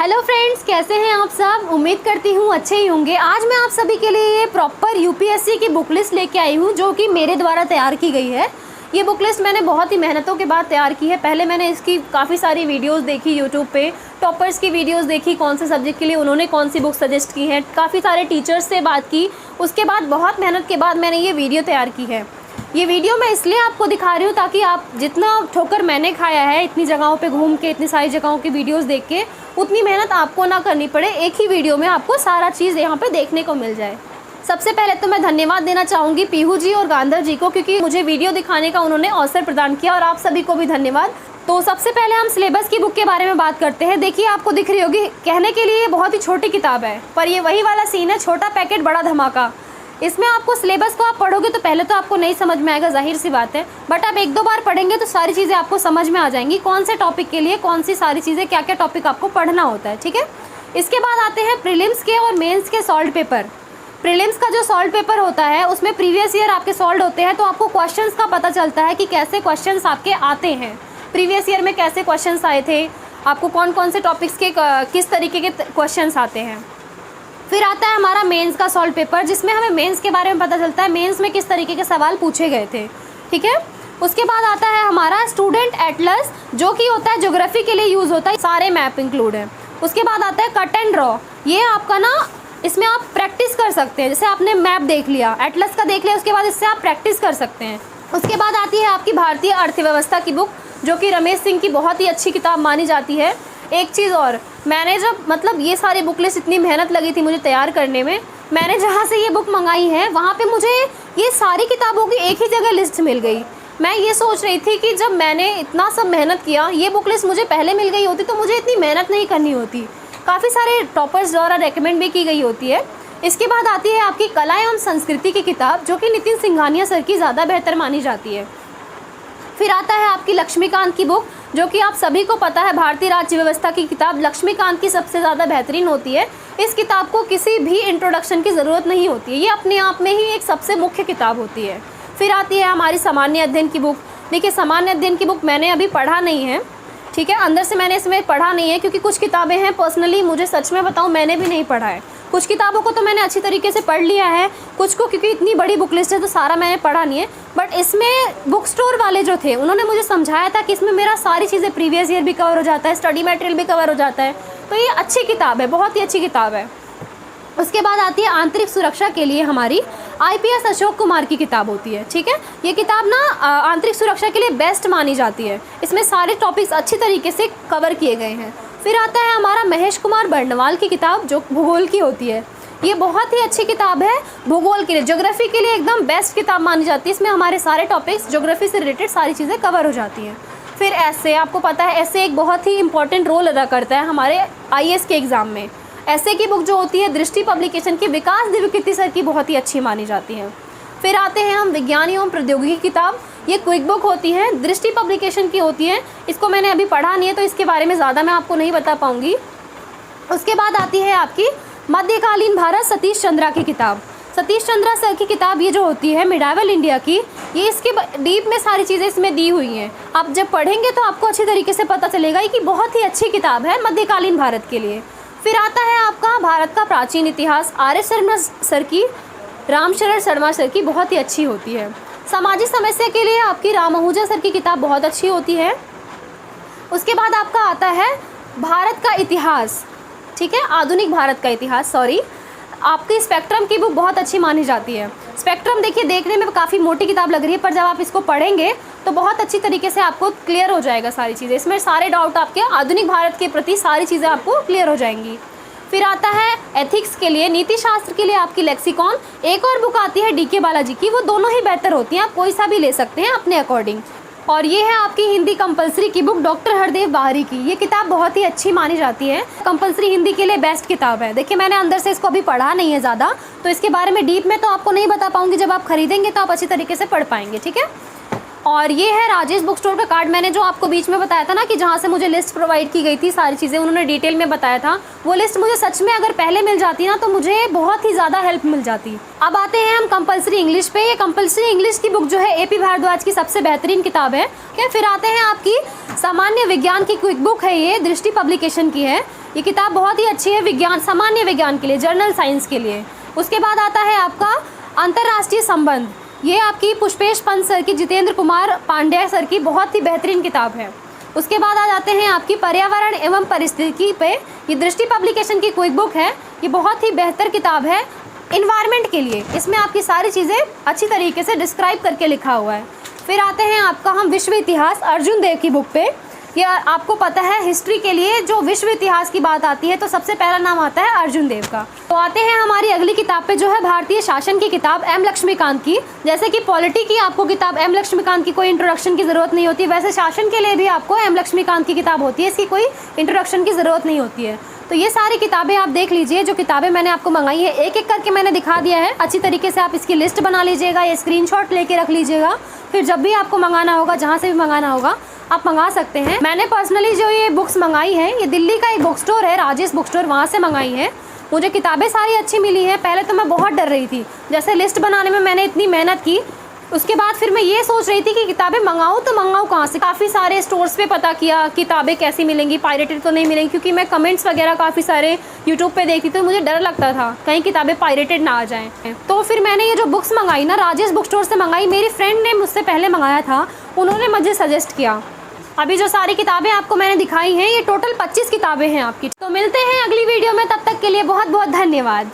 Hello friends, कैसे हैं आप सब। उम्मीद करती हूँ अच्छे ही होंगे। आज मैं आप सभी के लिए ये प्रॉपर यूपीएससी की बुक लिस्ट लेके आई हूँ जो कि मेरे द्वारा तैयार की गई है। ये बुक लिस्ट मैंने बहुत ही मेहनतों के बाद तैयार की है। पहले मैंने इसकी काफ़ी सारी वीडियोस देखी यूट्यूब पे, टॉपर्स की वीडियोस देखी, कौन से सब्जेक्ट के लिए उन्होंने कौन सी बुक सजेस्ट की है, काफ़ी सारे टीचर्स से बात की। उसके बाद बहुत मेहनत के बाद मैंने ये वीडियो तैयार की है। ये वीडियो मैं इसलिए आपको दिखा रही हूँ ताकि आप जितना ठोकर मैंने खाया है इतनी जगहों पे घूम के, इतनी सारी जगहों की वीडियोस देख के, उतनी मेहनत आपको ना करनी पड़े। एक ही वीडियो में आपको सारा चीज़ यहाँ पे देखने को मिल जाए। सबसे पहले तो मैं धन्यवाद देना चाहूँगी पीहू जी और गांधर जी को, क्योंकि मुझे वीडियो दिखाने का उन्होंने अवसर प्रदान किया, और आप सभी को भी धन्यवाद। तो सबसे पहले हम सिलेबस की बुक के बारे में बात करते हैं। देखिए, आपको दिख रही होगी, कहने के लिए बहुत ही छोटी किताब है, पर ये वही वाला सीन है, छोटा पैकेट बड़ा धमाका। इसमें आपको सिलेबस को आप पढ़ोगे तो पहले तो आपको नहीं समझ में आएगा, जाहिर सी बात है, बट आप एक दो बार पढ़ेंगे तो सारी चीज़ें आपको समझ में आ जाएंगी, कौन से टॉपिक के लिए कौन सी सारी चीज़ें, क्या क्या टॉपिक आपको पढ़ना होता है। ठीक है, इसके बाद आते हैं प्रीलिम्स के और मेंस के सॉल्व पेपर। प्रीलिम्स का जो सॉल्व पेपर होता है उसमें प्रीवियस ईयर आपके सॉल्व होते हैं, तो आपको क्वेश्चंस का पता चलता है कि कैसे क्वेश्चंस आपके आते हैं, प्रीवियस ईयर में कैसे क्वेश्चंस आए थे, आपको कौन कौन से टॉपिक्स के किस तरीके के क्वेश्चंस आते हैं। फिर आता है हमारा मेंस का सॉल्व पेपर, जिसमें हमें मेंस के बारे में पता चलता है, मेंस में किस तरीके के सवाल पूछे गए थे। ठीक है, उसके बाद आता है हमारा स्टूडेंट एटलस, जो कि होता है ज्योग्राफी के लिए यूज़ होता है, सारे मैप इंक्लूड हैं। उसके बाद आता है कट एंड ड्रॉ, ये आपका ना, इसमें आप प्रैक्टिस कर सकते हैं। जैसे आपने मैप देख लिया, एटलस का देख लिया, उसके बाद इससे आप प्रैक्टिस कर सकते हैं। उसके बाद आती है आपकी भारतीय अर्थव्यवस्था की बुक, जो कि रमेश सिंह की बहुत ही अच्छी किताब मानी जाती है। एक चीज़ और, मैंने जब मतलब ये सारी बुक लिस्ट, इतनी मेहनत लगी थी मुझे तैयार करने में, मैंने जहाँ से ये बुक मंगाई है वहाँ पे मुझे ये सारी किताबों की एक ही जगह लिस्ट मिल गई। मैं ये सोच रही थी कि जब मैंने इतना सब मेहनत किया, ये बुक लिस्ट मुझे पहले मिल गई होती तो मुझे इतनी मेहनत नहीं करनी होती। काफ़ी सारे टॉपर्स द्वारा रेकमेंड भी की गई होती है। इसके बाद आती है आपकी कला एवं संस्कृति की किताब, जो कि नितिन सिंघानिया सर की ज़्यादा बेहतर मानी जाती है। फिर आता है आपकी लक्ष्मीकांत की बुक, जो कि आप सभी को पता है, भारतीय राज्य व्यवस्था की किताब लक्ष्मीकांत की सबसे ज़्यादा बेहतरीन होती है। इस किताब को किसी भी इंट्रोडक्शन की ज़रूरत नहीं होती है, ये अपने आप में ही एक सबसे मुख्य किताब होती है। फिर आती है हमारी सामान्य अध्ययन की बुक। देखिए, सामान्य अध्ययन की बुक मैंने अभी पढ़ा नहीं है, ठीक है, अंदर से मैंने इसमें पढ़ा नहीं है, क्योंकि कुछ किताबें हैं पर्सनली मुझे सच में बताऊँ मैंने भी नहीं पढ़ा है। कुछ किताबों को तो मैंने अच्छी तरीके से पढ़ लिया है, कुछ को क्योंकि इतनी बड़ी बुक लिस्ट है तो सारा मैंने पढ़ा नहीं है। बट इसमें बुक स्टोर वाले जो थे उन्होंने मुझे समझाया था कि इसमें मेरा सारी चीज़ें प्रीवियस ईयर भी कवर हो जाता है, स्टडी मटेरियल भी कवर हो जाता है, तो ये अच्छी किताब है, बहुत ही अच्छी किताब है। उसके बाद आती है आंतरिक सुरक्षा के लिए हमारी IPS अशोक कुमार की किताब होती है। ठीक है, ये किताब ना आंतरिक सुरक्षा के लिए बेस्ट मानी जाती है, इसमें सारे टॉपिक्स अच्छी तरीके से कवर किए गए हैं। फिर आता है हमारा महेश कुमार बर्णवाल की किताब, जो भूगोल की होती है। ये बहुत ही अच्छी किताब है भूगोल के लिए, ज्योग्राफी के लिए एकदम बेस्ट किताब मानी जाती है। इसमें हमारे सारे टॉपिक्स ज्योग्राफी से रिलेटेड सारी चीज़ें कवर हो जाती हैं। फिर ऐसे, आपको पता है ऐसे एक बहुत ही इंपॉर्टेंट रोल अदा करता है हमारे IAS के एग्ज़ाम में। ऐसे की बुक जो होती है दृष्टि पब्लिकेशन की, विकास दिव्यकीर्ति सर की, बहुत ही अच्छी मानी जाती है। फिर आते हैं हम विज्ञान एवं प्रौद्योगिकी की किताब, ये क्विक बुक होती है, दृष्टि पब्लिकेशन की होती है। इसको मैंने अभी पढ़ा नहीं है तो इसके बारे में ज़्यादा मैं आपको नहीं बता पाऊँगी। उसके बाद आती है आपकी मध्यकालीन भारत सतीश चंद्रा की किताब। सतीश चंद्रा सर की किताब ये जो होती है मिडावल इंडिया की, ये इसके डीप में सारी चीज़ें इसमें दी हुई हैं। आप जब पढ़ेंगे तो आपको अच्छी तरीके से पता चलेगा कि बहुत ही अच्छी किताब है मध्यकालीन भारत के लिए। फिर आता है आपका भारत का प्राचीन इतिहास, RS शर्मा सर की, रामशरण शर्मा सर की, बहुत ही अच्छी होती है। सामाजिक समस्या के लिए आपकी राम आहूजा सर की किताब बहुत अच्छी होती है। उसके बाद आपका आता है भारत का इतिहास, ठीक है, आधुनिक भारत का इतिहास, सॉरी, आपकी स्पेक्ट्रम की बुक बहुत अच्छी मानी जाती है। स्पेक्ट्रम देखिए, देखने में काफ़ी मोटी किताब लग रही है, पर जब आप इसको पढ़ेंगे तो बहुत अच्छी तरीके से आपको क्लियर हो जाएगा सारी चीज़ें। इसमें सारे डाउट आपके आधुनिक भारत के प्रति सारी चीज़ें आपको क्लियर हो जाएंगी। फिर आता है एथिक्स के लिए, नीति शास्त्र के लिए आपकी लेक्सिकॉन। एक और बुक आती है DK बालाजी की, वो दोनों ही बेहतर होती हैं, आप कोई सा भी ले सकते हैं अपने अकॉर्डिंग। और ये है आपकी हिंदी कंपलसरी की बुक, डॉक्टर हरदेव बाहरी की। ये किताब बहुत ही अच्छी मानी जाती है, कंपलसरी हिंदी के लिए बेस्ट किताब है। देखिए, मैंने अंदर से इसको अभी पढ़ा नहीं है ज़्यादा, तो इसके बारे में डीप में तो आपको नहीं बता पाऊंगी, जब आप खरीदेंगे तो आप अच्छी तरीके से पढ़ पाएंगे। ठीक है, और ये है राजेश बुक स्टोर का कार्ड। मैंने जो आपको बीच में बताया था ना कि जहाँ से मुझे लिस्ट प्रोवाइड की गई थी, सारी चीज़ें उन्होंने डिटेल में बताया था, वो लिस्ट मुझे सच में अगर पहले मिल जाती ना तो मुझे बहुत ही ज़्यादा हेल्प मिल जाती। अब आते हैं हम कंपलसरी इंग्लिश पे। ये कंपलसरी इंग्लिश की बुक जो है AP भारद्वाज की सबसे बेहतरीन किताब है। फिर आते हैं आपकी सामान्य विज्ञान की क्विक बुक है, ये दृष्टि पब्लिकेशन की है। ये किताब बहुत ही अच्छी है विज्ञान, सामान्य विज्ञान के लिए, जर्नल साइंस के लिए। उसके बाद आता है आपका अंतर्राष्ट्रीय संबंध। ये आपकी पुष्पेश पंत सर की, जितेंद्र कुमार पांड्या सर की बहुत ही बेहतरीन किताब है। उसके बाद आ जाते हैं आपकी पर्यावरण एवं परिस्थिति पे। ये दृष्टि पब्लिकेशन की क्विक बुक है। ये बहुत ही बेहतर किताब है इन्वायरमेंट के लिए। इसमें आपकी सारी चीज़ें अच्छी तरीके से डिस्क्राइब करके लिखा हुआ है। फिर आते हैं आपका हम विश्व इतिहास, अर्जुन देव की बुक पे। ये आपको पता है हिस्ट्री के लिए जो विश्व इतिहास की बात आती है तो सबसे पहला नाम आता है अर्जुन देव का। तो आते हैं हमारी अगली किताब पे जो है भारतीय शासन की किताब एम लक्ष्मीकांत की। जैसे कि पॉलिटी की आपको किताब एम लक्ष्मीकांत की कोई इंट्रोडक्शन की ज़रूरत नहीं होती, वैसे शासन के लिए भी आपको एम लक्ष्मीकांत की किताब होती है, इसकी कोई इंट्रोडक्शन की ज़रूरत नहीं होती है। तो ये सारी किताबें आप देख लीजिए, जो किताबें मैंने आपको मंगाई है एक एक करके मैंने दिखा दिया है। अच्छी तरीके से आप इसकी लिस्ट बना लीजिएगा या स्क्रीनशॉट लेके रख लीजिएगा, फिर जब भी आपको मंगाना होगा, जहाँ से भी मंगाना होगा आप मंगा सकते हैं। मैंने पर्सनली जो ये बुक्स मंगाई हैं, ये दिल्ली का एक बुक स्टोर है, राजेश बुक स्टोर, वहाँ से मंगाई है। मुझे किताबें सारी अच्छी मिली हैं। पहले तो मैं बहुत डर रही थी, जैसे लिस्ट बनाने में मैंने इतनी मेहनत की, उसके बाद फिर मैं ये सोच रही थी कि किताबें मंगाऊँ तो मंगाऊँ कहाँ से। काफ़ी सारे स्टोर्स पे पता किया किताबें कैसी मिलेंगी, पायरेटेड तो नहीं मिलेंगी, क्योंकि मैं कमेंट्स वगैरह काफ़ी सारे यूट्यूब पे देखती थी, मुझे डर लगता था कहीं किताबें पायरेटेड ना आ जाएँ। तो फिर मैंने ये जो बुक्स मंगाई ना, राजेश बुक स्टोर से मंगाई। मेरी फ्रेंड ने मुझसे पहले मंगाया था, उन्होंने मुझे सजेस्ट किया। अभी जो सारी किताबें आपको मैंने दिखाई हैं, ये टोटल 25 किताबें हैं आपकी। तो मिलते हैं अगली वीडियो में, तब तक के लिए बहुत बहुत धन्यवाद।